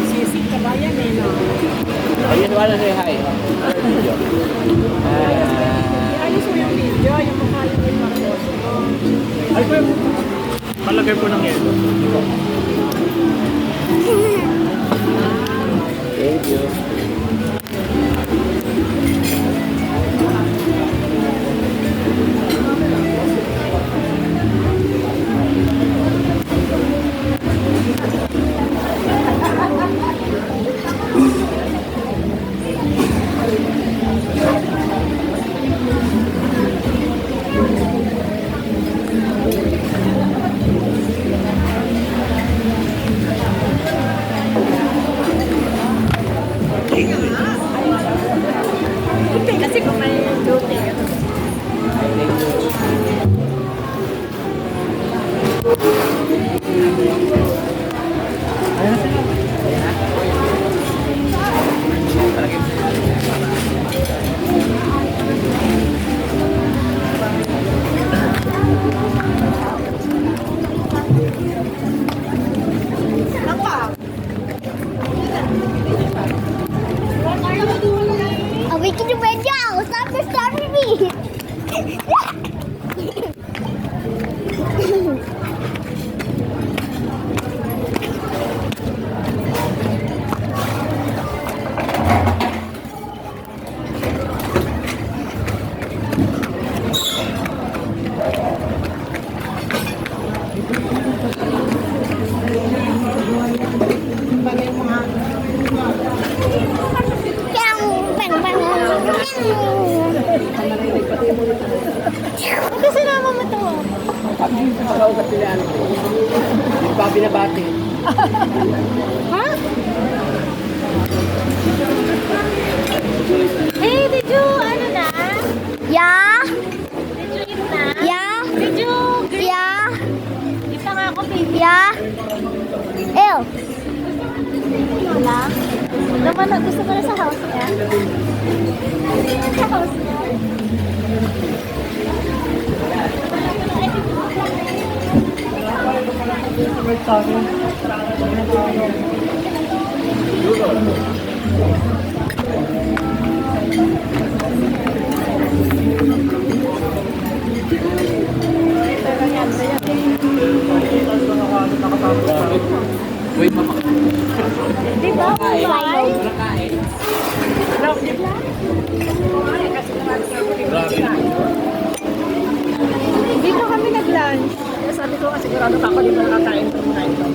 Sisig kabayan eh, no? Ayun, wala say hi. Ayos mo yung video, yung mukha yung Marcos. Ay po, palagay po ng yelo. Thank you. Kasi kung may duty. Are we gonna win now? Stop disturbing me! Ito sinama mo to. Pagkaugat nila ano. Hindi pa binabati. Ha? Hey, did you, ano na? Yeah? Did you eat na? Yeah? Did you? Yeah? Isa nga ako, baby. Yeah? Ew. Wala. Naman, gusto ko na sa house niya. Sa house niya. Uy, mama. Di ba? Kain. Bye. Kain. Dito kami nag-lunch. Sabi ko, sigurado pa ako dito nakakain ito muna ito.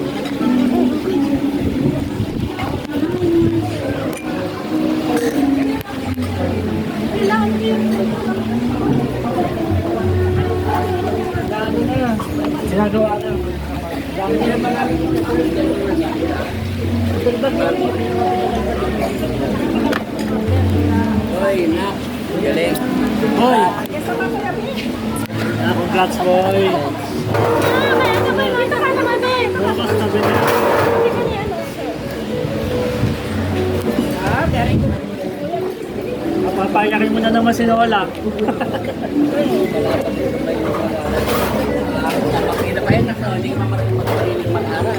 Ginagawa na. Uy, nak. Galing. Hoy! Congrats, boy! Dito ka naman eh. Bukas na din. Hindi ka niya, no? Ah, very good. Papayakin mo na naman si Lola. Napakita pa yan, nak. Hindi ka marunong mag-aral.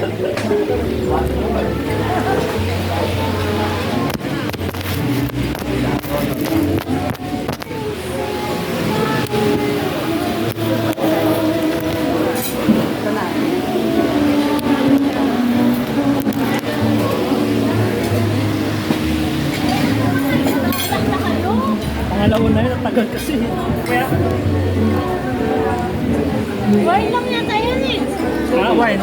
Pangalawa na yun, ang tagal kasi. Kaya, Wine lang yata yan eh. wine.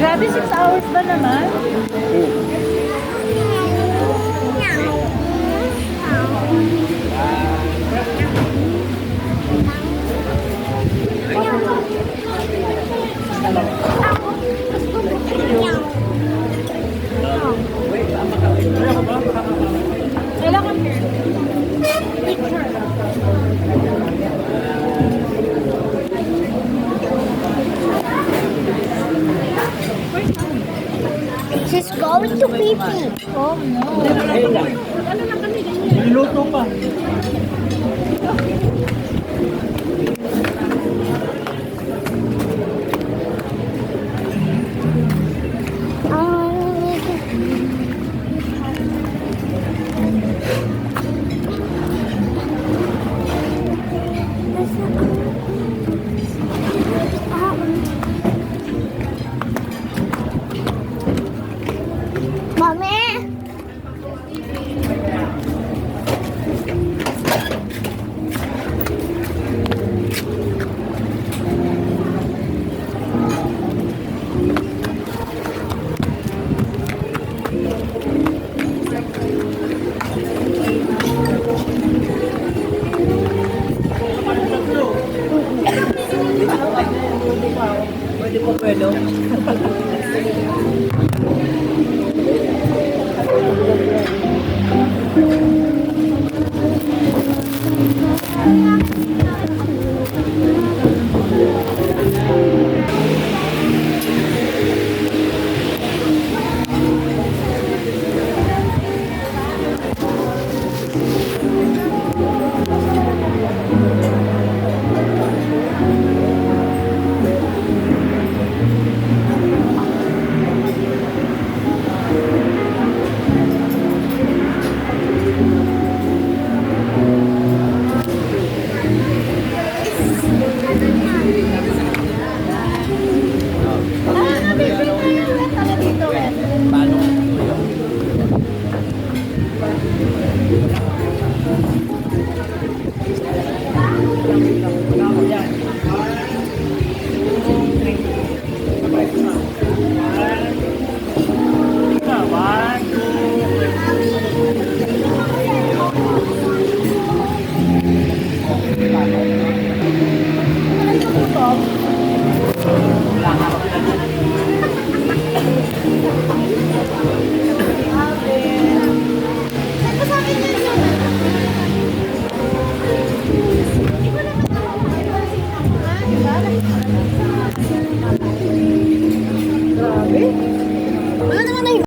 Grabe Grabe, 6 hours ba naman? Kailangan She's going to pee-pee. Oh, no. Ayun lang. Niluto pa. Mommy. Pwede po pwede.